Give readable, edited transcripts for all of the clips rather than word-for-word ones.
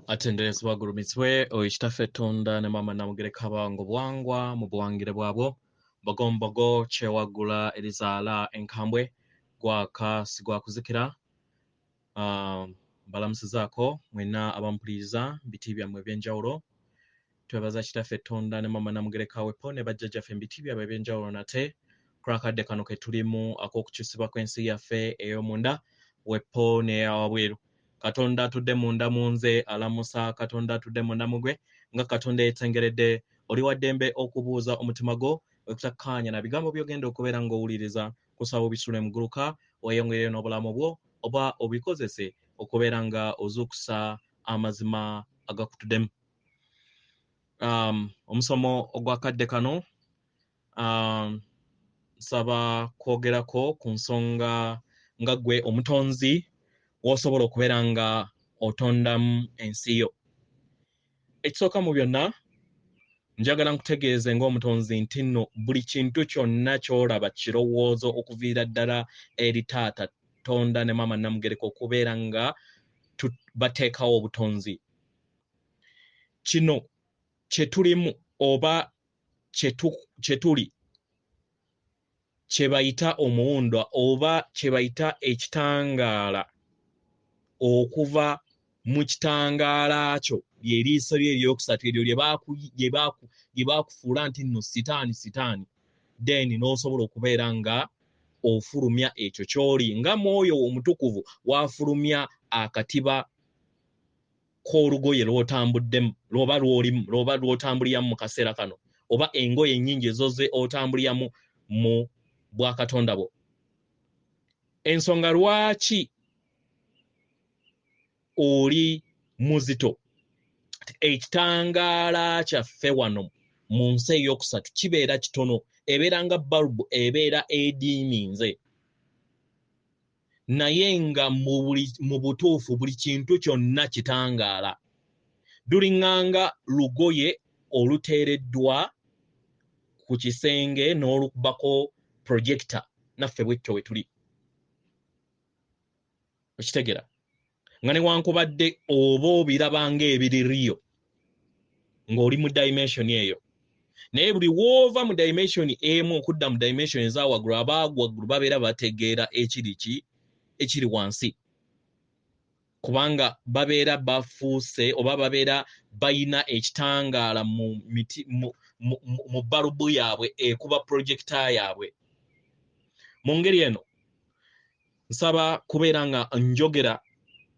Attendance bagurumitswe oyitaffe Ottonda ne mama namugereka bango bwangwa mu buwangire bwabwo bogombogo kyewagula erizaala enkambwe gwaka sigwakuzikira balamusizaako mwena abampuliriza biti byammwe ebyenjawulo twebaza kitaffe Ottonda ne mama namugereka wepo ne bajjajjaffe mbiti byabwe ebyenjawulo nate kurakadde kano ke tulimu ak'okukyusibwa kw'ensi yaffe ey'omunda wepo n'eyawabweru. Katonda atudde munda munze alamusa Katonda atudde munda mugwe nga Katonda yetengeredde oli waddembe okubuuza omutima gwo okutakkaanya na bigambo byogenda okubeera ng'owuliriza kusaba obisule muguluka weyongere n'obulamu bwo oba obikozese okubeera nga ozuukusa amazima agakutuddemu. Omusomo ogwakadde kano nsaba kwogerako ku nsonga nga ggwe omutonzi w'osobola okubeera nga otondamu ensi yo. Ekisooka mu byonna njagala nkutegeeze ng'omutonzi nti nno buli kintu kyonna ky'olaba kirowoozo okuviira ddala eri taata Tonda ne mama namugereka okubeera nga bateekawo obutonzi. Kino kye tulimu oba kye tuli kye bayita omuwundwa oba kye bayita ekitangaala okuva mu kitangaala kyo ly'eriiso lye eryokusatu eryo lye baakufuula nti nno sitaani then n'osobola okubeera nga ofulumya ekyo ky'oli nga Mwoyo Omutukuvu wafulumya akatiba k'olugoye lw'otambuddemu lw'oba lw'otambuliramu mu kaseera kano oba engoye ennyingi ezoze otambuliramu mu bwakatonda bwo. Ensonga lwaki oli muzito ekitangaala kyaffe wano mu nsi ey'okusatu kibeera kitono ebeera nga balubu ebeera ediiminze naye nga mu butuufu buli kintu kyonna kitangaala luliŋŋanga lugoye oluteereddwa ku kisenge n'olukubako projector naffe bwetyo we tuli okitegera nga newankubadde oba obiraba ng'ebiririyo ng'oli mu dimension eyo naye buli w'ova mu dimension emu okudda mu dimension ezawaggulu abawaggulu babeera bategeera ekiri wansi kubanga babeera bafuuse oba babeera bayina ekitangaala mu balubu yaabwe ekuba projector yaabwe. Mu ngeri eno nsaba kubeera nga njogera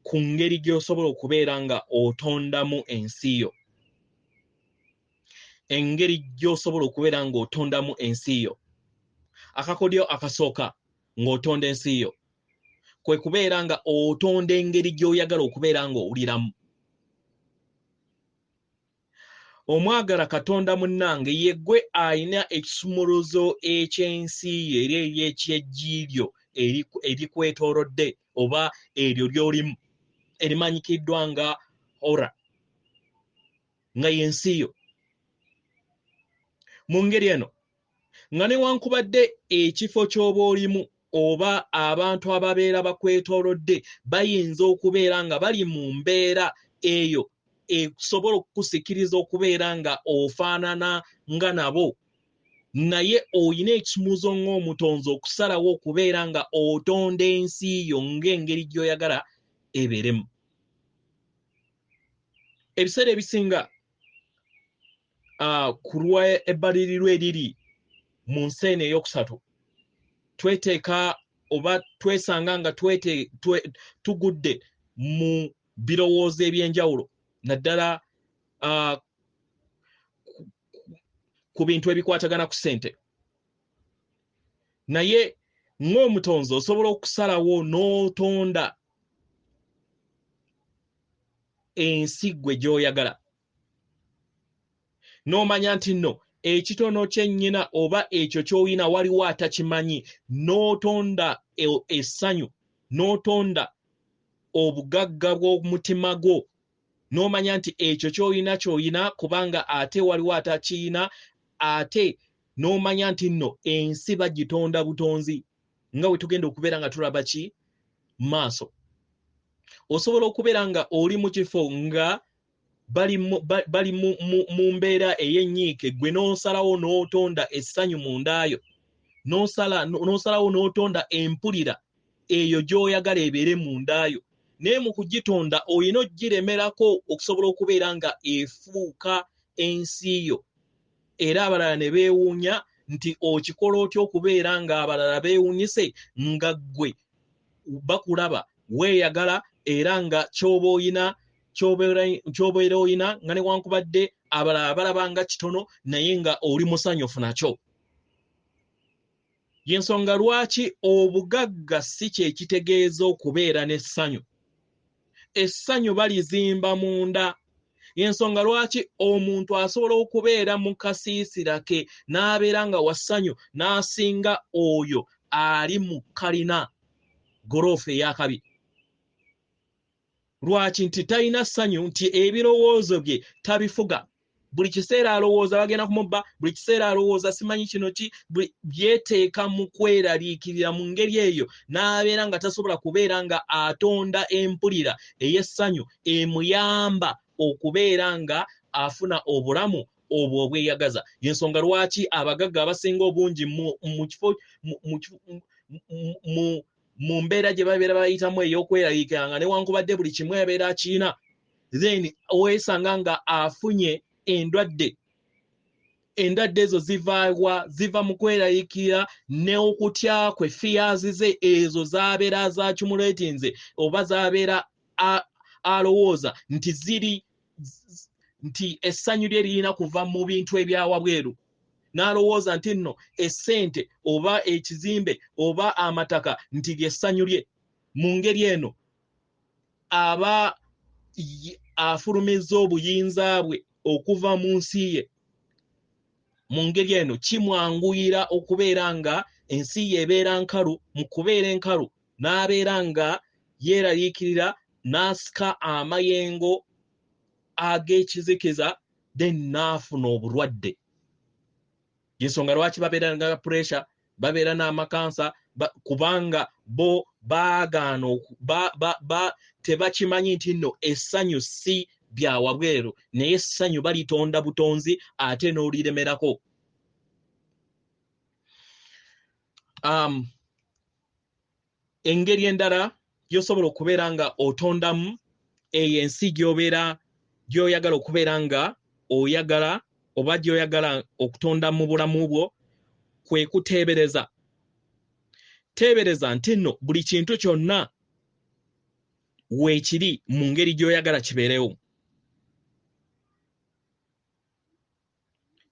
ku ngeri gy'osobola okubeera nga otondamu ensi yo. Engeri gy'osobola okubeera nga otondamu ensi yo. Akakodyo akasooka ng'otonda ensi yo kwe kubeera nga otonda engeri gy'oyagala okubeera nga owuliramu. Omwagala Katonda munnange ye ggwe alina ekisumuluzo eky'ensi ye era ery'ekyejjiiryo erikwetoolodde oba eryo ly'olimu erimanyikiddwa nga ora nga y'ensi yo. Mu ngeri eno nga newankubadde ekifo ky'oba olimu oba abantu ababeera bakwetoolodde bayinza okubeera nga bali mu mbeera eyo ekusobola okukusikiriza okubeera nga ofaanana nga nabo naye oyina ekisumuzo ng'omutonzi okusalawo okubeera nga otonda ensi yo ng'engeri gy'oyagala ebeeremu. Ebiseera ebisinga ku lwa ebbalirirwa eriri mu nsi eno ey'okusatu tweteeka oba twesanga nga tugudde mu birowoozo eby'enjawulo naddala ku bintu ebikwatagana ku ssente. Naye ng'omutonzi osobola okusalawo n'otonda ensi gwe gy'oyagala n'omanya nti nno ekitono kyennyina oba ekyo ky'oyina waliwo atakimanyi n'otonda essanyu n'otonda obugagga bw'omutima gwo n'omanya nti ekyo ky'oyina kubanga ate waliwo atakiyina ate n'omanya nti nno ensi bagitonda butonzi nga bwe tugenda okubeera nga tulaba ki maaso. Osobola okubeera nga oli mu kifo nga bali mu mbeera ey'ennyiike gwe n'osalawo n'otonda essanyu mu ndaayo n'osalawo n'otonda empulira eyo gy'oyagala ebeere mu ndaayo naye mu kugitonda oyina ogiremerako okusobola okubeera nga efuuka ensi yo era abalala ne beewuunya nti okikola otya okubeera nga abalala beewuunyise nga ggwe bakulaba weeyagala era nga ky'obeera oyina nga newankubadde abalala balaba nga kitono naye nga oli musanyufu nakyo. Y'ensonga lwaki obugagga si kye kitegeeza okubeera n'essanyu. Essanyu balizimba munda. Y'ensonga lwaki omuntu asobola okubeera mu kasiisira ke n'abeera nga wassanyu n'asinga oyo ali mu kalina goroofa ey'akabi. Lwaki? Nti talina ssanyu, nti ebirowoozo bye tabifuga. Buli kiseera alowooza bagenda kumubba, buli kiseera alowooza simanyi kino ki, byeteeka mu kweraliikirira mu ngeri eyo n'abeera nga tasobola kubeera nga atonda empulira ey'essanyu emuyamba okubeera nga afuna obulamu obwo obweyagaza. Y'ensonga lwaki abagagga abasinga obungi mu mbeera gye babeera bayitamu ey'okweraliikirira nga newankubadde buli kimu abeera akiina, then weesanga nga afunye endwadde ezo ziva mu kweraliikirira n'okutya kwe fears ze ezo z'abeera azaacumulatinze oba z'abeera alowooza nti essanyu lye lirina kuva mu bintu ebyawabweru. N'alowooza nti nno essente oba ekizimbe oba amataka nti ly'essanyu lye. Mu ngeri eno aba afulumizza obuyinza bwe okuva mu nsi ye. Mu ngeri eno kimwanguyira okubeera nga ensi ye ebeera nkalu, mu kubeera enkalu n'abeera nga yeeraliikirira n'asika amayengo ag'ekizikiza then n'afuna obulwadde. Y'ensonga lwaki babeera nga pressure, babeera n'amakansa kubanga bo baagaana tebakimanyi nti nno essanyu si bya wabweru naye essanyu balitonda butonzi ate n'oliremerako. Engeri endala gy'osobola okubeera nga otondamu eyo ensi gy'oyagala okubeera nga oyagala oba gy'oyagala okutonda mu bulamu bwo kwe kuteebereza. Teebereza nti nno buli kintu kyonna weekiri mu ngeri gy'oyagala kibeerewo.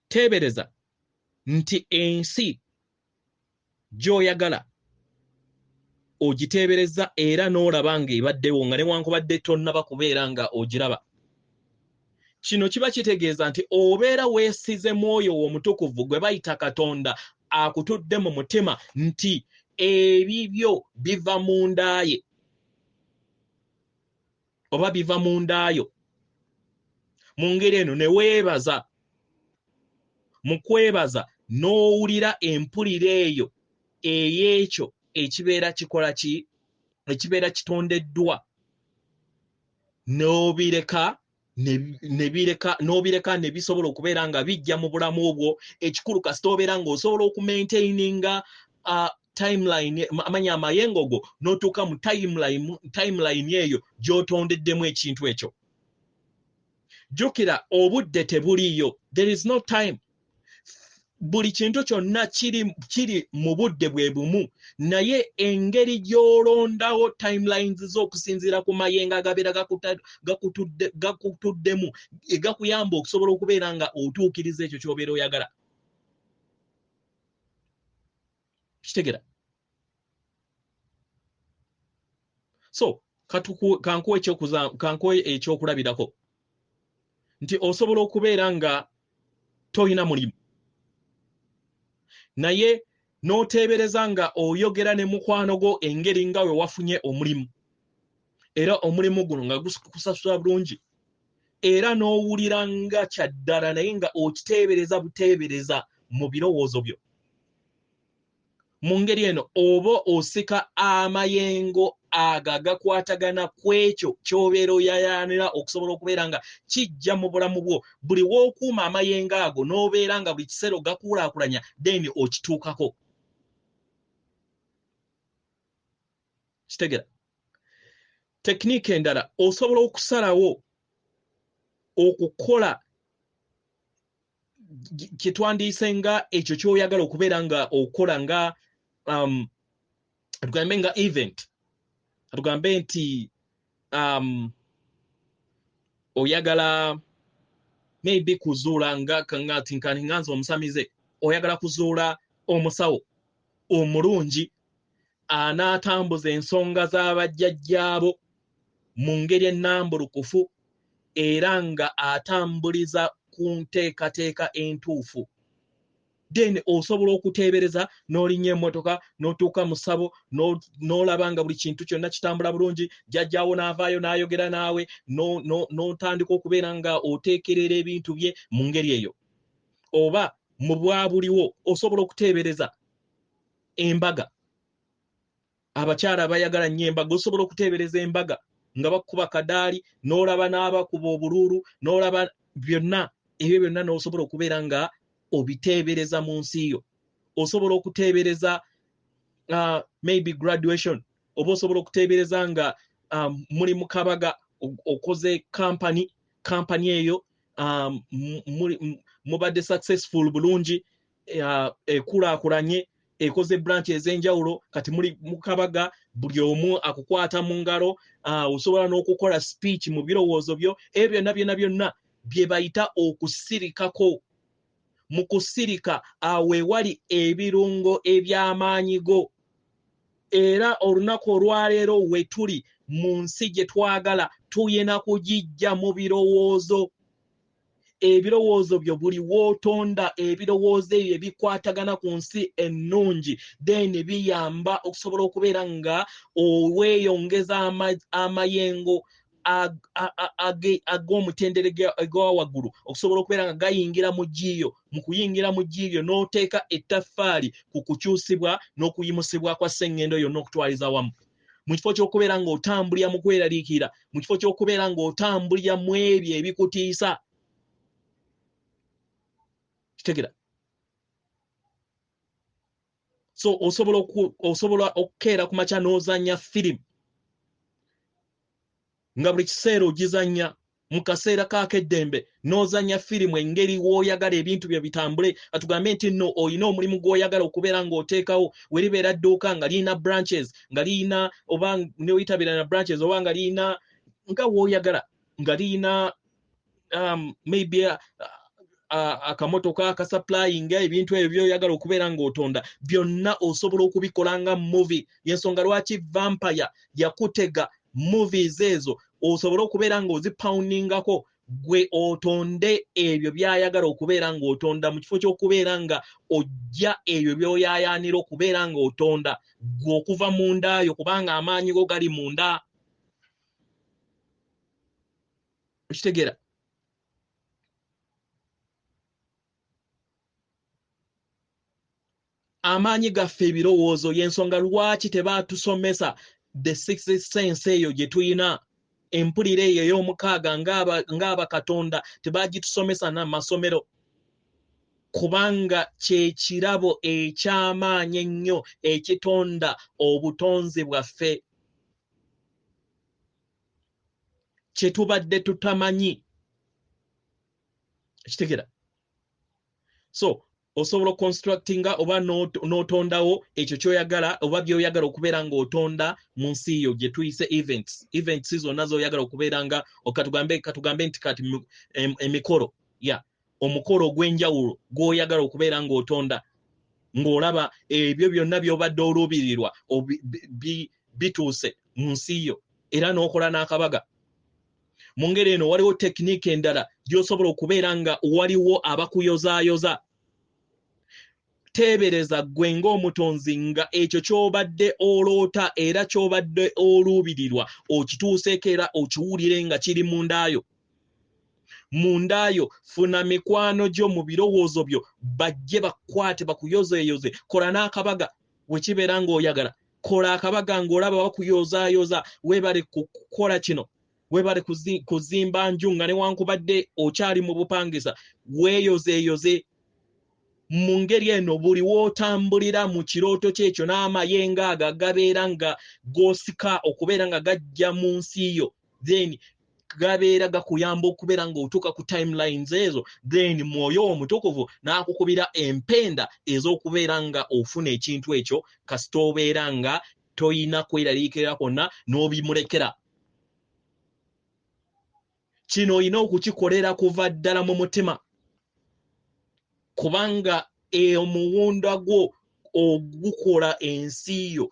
Teebereza nti ensi gy'oyagala ogiteebereza era n'olaba nga ebaddewo nga newankubadde tonnaba kubeera nga ogiraba. Kino kiba kitegeeza nti obeera weesize Mwoyo Omutukuvu gwe bayita Katonda akutudde mu mutima nti ebibyo biva mu nda ye oba biva mu ndaayo. Mu ngeri eno ne weebaza, mu kwebaza n'owulira empulira eyo ey'ekyo ekibeera kikola ki, ekibeera kitondeddwa, n'obireka ne bisobola okubeera nga bijja mu bulamu obwo. Ekikulu kasita obeera ng'osobola okumaintaininga timeline, amanya amayengo go n'otuuka mu timeline eyo gy'otondeddemu ekintu ekyo. Jjukira obudde tebuliiyo, there is no time. Buli kintu kyonna kiri mu budde bwe bumu, naye engeri gy'olondawo timelines z'okusinziira ku mayengo agabeera gakutuddemu gakuyamba okusobola okubeera nga otuukiriza ekyo ky'obeera oyagala. Kitegera? So kankuwe ekyokulabirako nti osobola okubeera nga toyina mulimu naye n'oteebereza nga oyogera ne mukwano gwo engeri nga we wafunye omulimu era omulimu guno nga gukusasula bulungi era n'owulira nga kyaddala naye nga okiteebereza buteebereza mu birowoozo byo. mu ngeri eno oba osika amayengo agagakwatagana kwekyo ky'obeera oyayaanira okusobola okubeera nga kijja mu bulamu bwo buli w'okuuma amayengo ago n'obeera nga buli kiseera gakuulaakulanya then okituukako. Kitegera tekiniki endala osobola okusalawo okukola kitwandiise nga ekyo ky'oyagala okubeera nga okola nga tugambe nga event, tugambe nti oyagala maybe kuzuula nga nganze omusamize, oyagala kuzuula omusawo omulungi anaatambuza ensonga z'abajjajjaabo mu ngeri ennambulukufu era nga atambuliza ku nteekateeka entuufu. Then osobola okuteebereza n'olinnya emmotoka n'otuuka mu ssabo n'olaba nga buli kintu kyonna kitambula bulungi, jjajjaawo n'avaayo n'ayogera naawe n'otandika okubeera nga oteekerera ebintu bye mu ngeri eyo. Oba mu bwabuliwo osobola okuteebereza embaga, abakyala bayagala nnyo embaga, osobola okuteebereza embaga nga bakuba kadaali n'olaba n'abakuba obululu n'olaba byonna ebyo byonna n'osobola okubeera nga obiteebereza mu nsi yo. Osobola okuteebereza maybe graduation, oba osobola okuteebereza nga muli mu kabaga okoze kampani eyo mubadde successful bulungi, ekulaakulanye, ekoze branch ez'enjawulo, kati muli mu kabaga buli omu akukwata mu ngalo, osobola n'okukola speech mu birowoozo byo. Ebyo byonna bye bayita okusirikako. Mu kusirika awo ewali ebirungo eby'amaanyi go. Era olunaku olwaleero we tuli mu nsi gye twagala tuyina kugijja mu birowoozo. Ebirowoozo byo buli w'otonda ebirowoozo ebyo ebikwatagana ku nsi ennungi, then biyamba okusobola okubeera nga oweeyongeza amayengo ag'omutendere gwa waggulu okusobola okubeera nga gayingira mu ggiiyo. Mu kuyingira mu ggiiyo n'oteeka ettaffaali ku kukyusibwa n'okuyimusibwa kwa sseŋŋendo yonna okutwaliza wamu. Mu kifo ky'okubeera ng'otambulira mu kweraliikirira, mu kifo ky'okubeera ng'otambulira mu ebyo ebikutiisa. Kitegera. So osobola okukeera ku makya n'ozannya firimu nga buli kiseera ogizannya mu kaseera k'akeddembe, n'ozannya firimu engeri w'oyagala ebintu byo bitambule. Atugambe nti nno olina omulimu gw'oyagala okubeera ng'oteekawo, we libeera dduuka nga lirina branches, nga lirina oba ne weyitabira na branches, oba nga lirina nga w'oyagala, nga lirina maybe akamotoka akasupplyinga ebintu ebyo by'oyagala okubeera ng'otonda, byonna osobola okubikola nga movie. Y'ensonga lwaki Vampire yakutega movies ezo osobola okubeera ng'ozipoundingako gwe otonde ebyo by'ayagala okubeera ng'otonda, mu kifo ky'okubeera nga ojja ebyo by'oyaayaanira okubeera ng'otonda gwe okuva mu nda yo, kubanga amaanyi go gali mu nda. Okitegeera? Amaanyi gaffe ebirowoozo, y'ensonga lwaki tebaatusomesa the sixth sense eyo gye tuyina, empulira eyo ey'omukaaga ng'abakatonda tebaagitusomesa na masomero, kubanga kye kirabo eky'amaanyi ennyo ekitonda obutonzi bwaffe, kye tubadde tutamanyi. Kitegera? So osobola constructinga oba n'otondawo ekyo ky'oyagala oba by'oyagala okubeera ng'otonda mu nsi yo gye tuyise events zonna z'oyagala okubeera nga katugambe nti kati emikolo, omukolo ogw'enjawulo gw'oyagala okubeera ng'otonda, ng'olaba ebyo byonna by'obadde oluubirirwa bituuse mu nsi yo, era n'okola n'akabaga. Mu ngeri eno waliwo tekiniki endala gy'osobola okubeera nga waliwo abakuyozaayoza. Teebereza gwe ng'omutonzi nga ekyo ky'obadde oloota era ky'obadde oluubirirwa okituuseeko era okiwulire nga kiri mu ndaayo. Mu ndaayo funa mikwano gyo mu birowoozo byo bajje bakwate bakuyozeeyoze, kola n'akabaga. wekibeera ng'oyagala kola akabaga ng'olaba bakuyozaayoza weebale kukola kino weebale kuzimba nju nga newankubadde okyali mu bupangisa weeyozeeyoze mu ngeri eno buli wootambulira mu kirooto kyekyo n'amayenga ago gabeera nga g'osika okubeera nga gajja mu nsi yo then gabeera gakuyamba okubeera ng'otuuka ku timelines ezo then mwoyo omutukuvu n'akukubira empenda ez'okubeera nga ofuna ekintu ekyo kasita obeera nga toyina kweraliikirira kwonna n'obimulekera kino olina okukikolera kuva ddala mu mutima kubanga omuwunda gwo ogukola ensi yo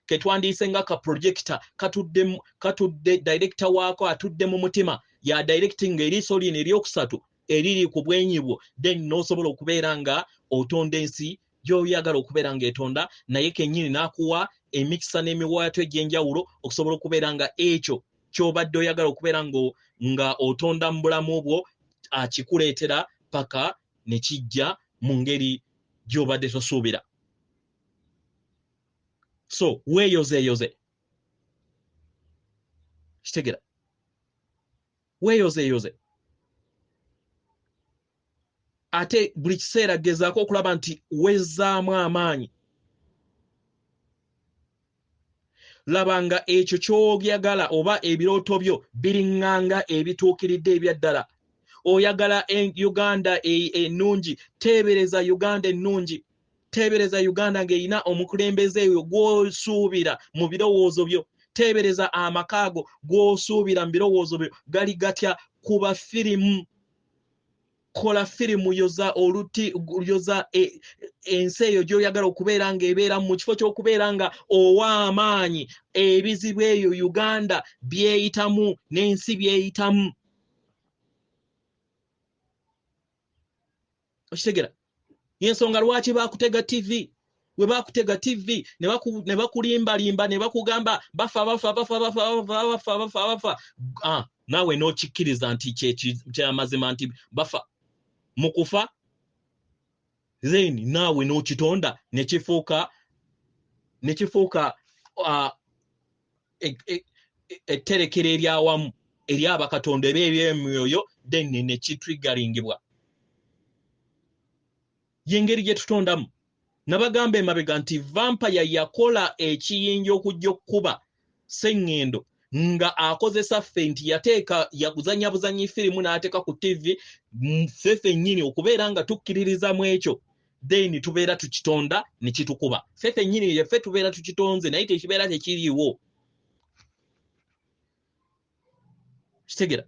ketwandiise nga ka projector katudde director waako atudde mu mutima ya directing eriiso lino eryokusatu eriri ku bwenyi bwo then n'osobola okubeera nga otonda ensi gy'oyagala okubeera ng'etonda naye kennyini n'akuwa emikisa n'emiwaato egy'enjawulo okusobola okubeera nga ekyo ky'obadde oyagala okubeera nga otonda mu bulamu bwo akikuleetera paka ne kijja mu ngeri gy'obadde tosuubira so weeyozeeyoze kitegera weeyozeeyoze ate buli kiseera gezaako okulaba nti wezzaamu amaanyi labanga ekyo ky'obyagala oba ebirooto byo biriŋŋanga ebituukiridde ebyaddala oyagala Uganda ennungi teebereza Uganda ennungi teebereza Uganda ng'erina omukulembeze eyo gw'osuubira mu birowoozo byo teebereza amakaago gw'osuubira mu birowoozo byo gali gatya kuba firimu kola firimu yoza ensi eyo gy'oyagala okubeera ng'ebeera mu kifo ky'okubeera nga owa amaanyi ebizibu eyo Uganda byeyitamu n'ensi byeyitamu okitegera yensonga lwaki bakutega TV we bakutega TV ne bakulimbalimba ne bakugamba bafa naawe n'okikkiriza nti kyamazima nti bafa mu kufa then naawe n'okitonda ne kifuuka etterekero eryawamu eri abakatonda eby'emyoyo then ne kitrigalingibwa yengeri gye tutondamu nabagamba emabega nti vampire yakola ekiyinja okujja okkuba sseŋŋendo nga akozesa ffe nti yakuzanya buzanyi firimu n'ateeka ku TV ffeffe nnyini okubeera nga tukkiririza mu ekyo then tubeera tukitonda ne kitukuba ffeffe nnyini yaffe tubeera tukitonze naye tekibeera tekiriiwo kitegera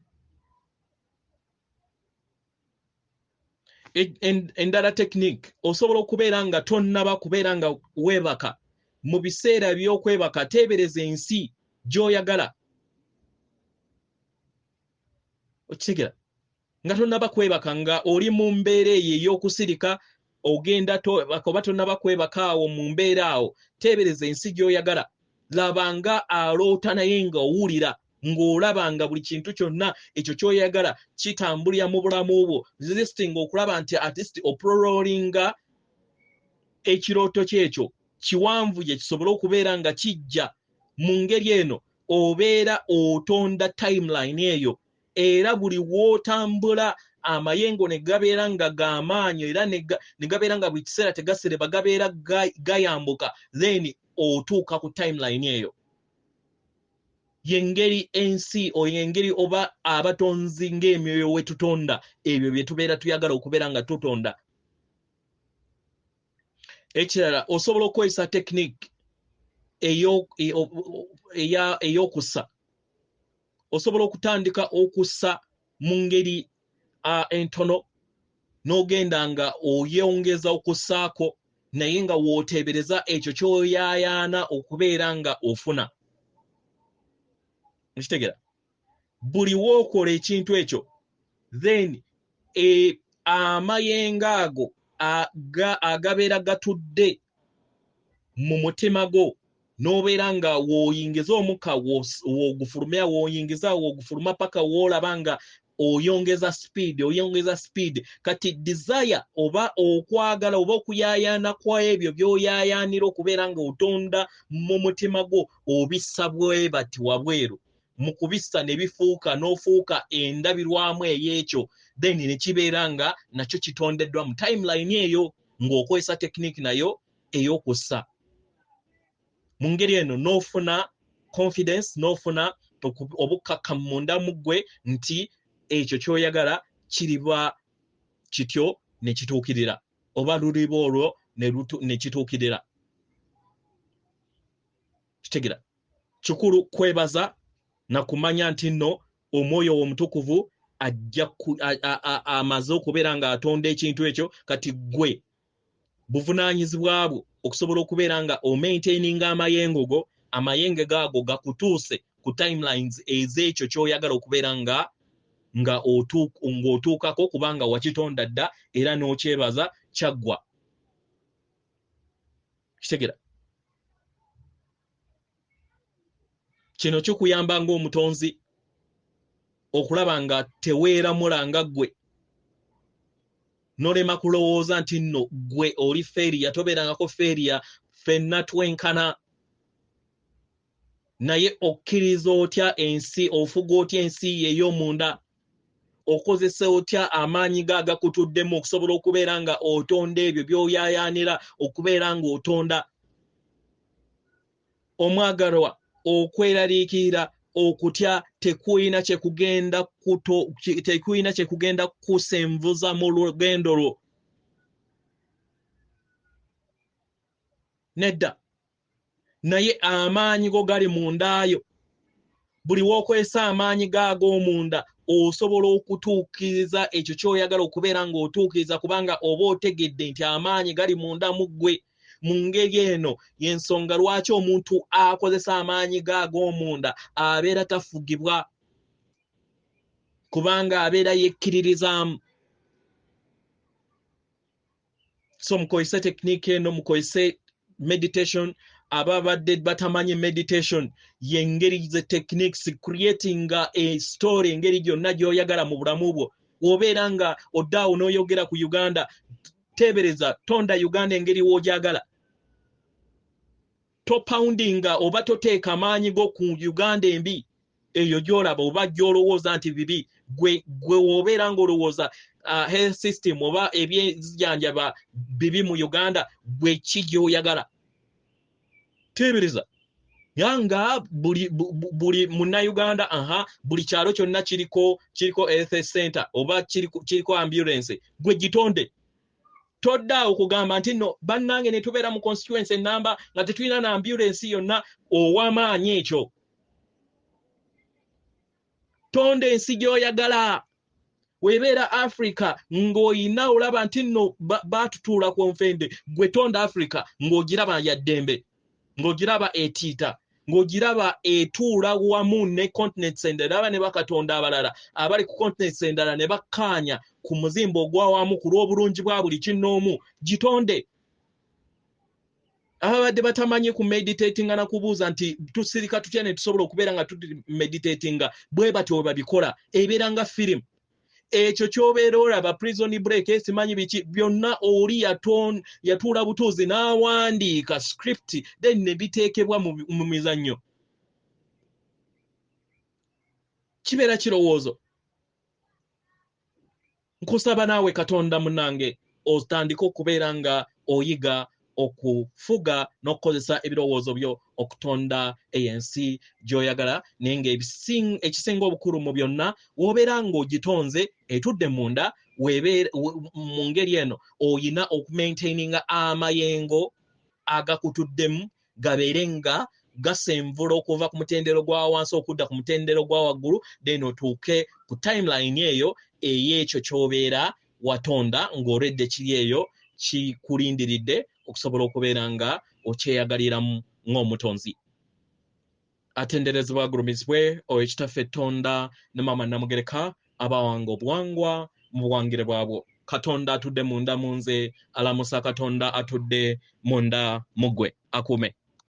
endala technique osobola okubeera nga tonnaba kubeera nga weebaka mu biseera by'okwebaka teebereza ensi gy'oyagala okitegera nga tonnaba kwebaka nga oli mu mbeera eyo ey'okusirika ogenda oba tonnaba kwebaka awo mu mbeera awo teebereza ensi gy'oyagala labanga aloota naye nga owulira ng'olaba nga buli kintu kyonna ekyo ky'oyagala kitambulira mu bulamu bwo resisting okulaba nti at least oprololinga ekirooto kyekyo kiwanvu gye kisobole okubeera nga kijja mu ngeri eno obeera otonda timeline eyo era buli wootambula amayengo ne gabeera nga g'amaanyi era ne gabeera nga buli kiseera tegasereba gabeera gayambuka then otuuka ku timeline eyo yengeri ensi oyengeri oba abatonzi ng'emyoyo we tutonda ebyo bye tubeera tuyagala okubeera nga tutonda ekirala osobola okukozesa technique ey'okussa osobola okutandika okussa mu ngeri entono n'ogenda nga oyongeza okussaako naye nga wooteebereza ekyo ky'oyaayaana okubeera nga ofuna nkitegera buli wookola ekintu ekyo then amayenga ago agabeera gatudde mu mutima gwo n'obeera nga wooyingiza omukka woogufulumya wooyingiza woogufuluma paka woolaba nga oyongeza speed kati desire oba okwagala oba okuyayaana kwa ebyo by'oyaayaanira okubeera nga otonda mu mutima gwo obissa bwe bati wabweru mu kubissa ne bifuuka n'ofuuka endabirwamu ey'ekyo then ne kibeera nga nakyo kitondeddwa mu timeline eyo ng'okozesa technique nayo ey'okussa mu ngeri eno n'ofuna confidence n'ofuna obukkakkamu munda mu ggwe nti ekyo ky'oyagala kiriba kityo ne kituukirira oba luliba olwo ne kituukirira. Kitegera kikulu kwebaza na kumanya nti nno omwoyo omutukuvu ajja amaze okubeera nga atonda ekintu ekyo kati ggwe buvunaanyizibwa bwo okusobola okubeera nga o-maintaininga amayenge gaago gakutuuse ku timelines ez'ekyo ky'oyagala okubeera nga otuukako kubanga wakitonda dda era n'okyebaza kyaggwa. Kitegera kino kikuyamba ng'omutonzi okulaba nga teweeramula nga ggwe n'olema kulowooza nti nno ggwe oli feeriya tobeerangako feeriya ffenna twenkana naye okkiriza otya ensi ofuga otya ensi ey'omunda okozesa otya amaanyi go agakutuddemu okusobola okubeera nga otonda ebyo by'oyaayaanira okubeera nga otonda omwagalwa okweraliikirira okutya tekuyina kyekugenda kusenvuza mu lugendo lwo nedda naye amaanyi go gali mundaayo buli w'okozesa amaanyi gaago omunda osobola okutuukiriza ekyo ky'oyagala okubeera ng'otuukiriza kubanga oba otegedde nti amaanyi gali munda mu ggwe. Mu ngeri eno y'ensonga lwaki omuntu akozesa amaanyi gaago omunda abeera tafugibwa kubanga abeera yekkiririzaamu. So mukozese technique eno, mukozese meditation. Ababadde batamanyi meditation y'engeri ze techniques creating a story engeri gyonna gy'oyagala mu bulamu bwo. Obeera nga oddaawo n'oyogera ku Uganda, teebereza tonda Uganda engeri w'ogyagala. Topoundinga oba toteeka amaanyi go ku Uganda embi eyo gy'olaba oba gy'olowooza nti bibi. Gwe w'obeera ng'olowooza health system oba ebyenjanjaba bibi mu Uganda, gwe ki gy'oyagala. Teebereza yanga buli Munnayuganda buli kyalo kyonna kiriko health center oba kiriko ambulance, gwe gitonde. Toddaawo okugamba nti nno bannange ne tubeera mu constituency enamba nga tetulina na ambulance yonna. Ow'amaanyi ekyo tonda ensi gy'oyagala. Webeera Africa ng'oyina olaba nti nno baatutuula ku nfende, gwe tonda Africa ng'ogiraba ya ddembe, ng'ogiraba etiita, ng'ogiraba etuula wamu ne continents endala ne bakatonda abalala abali ku continents endala ne bakkaanya ku muzimba ogwawamu ku lw'obulungi bwa buli kinnoomu. Gitonde. Ababadde batamanyi ku meditatinga na kubuuza nti tusirika tutya ne tusobola okubeera nga meditatinga bwe batyo bwe babikola, ebeera nga firimu. Ekyo ky'obeera olaba prison break simanyi biki byonna oli yatuula butuuzi n'awandiika script then ne biteekebwa mu mizannyo. Kibeera kirowoozo. Nkusaba naawe Katonda munnange otandika okubeera nga oyiga okufuga n'okukozesa ebirowoozo byo okutonda ensi gy'oyagala, naye ng'ekisinga obukulu mu byonna w'obeera ng'ogitonze etudde munda mu ngeri eno oyina okumaintaininga amayengo agakutuddemu gabeere nga gasenvula okuva ku mutendero gwa wansi okudda ku mutendero gwa waggulu, then otuuke ku timeline eyo ey'ekyo ky'obeera watonda ng'oledde kiri eyo kikulindiridde okusobola okubeera nga okyeyagaliramu ng'omutonzi. Atenderezebwa agulumizibwe Owekitaffe Tonda ne Maama Namugereka abawanga obuwangwa mu buwangire bwabwo. Katonda atudde munda mu nze, alamusa Katonda atudde munda mu ggwe. Akuume.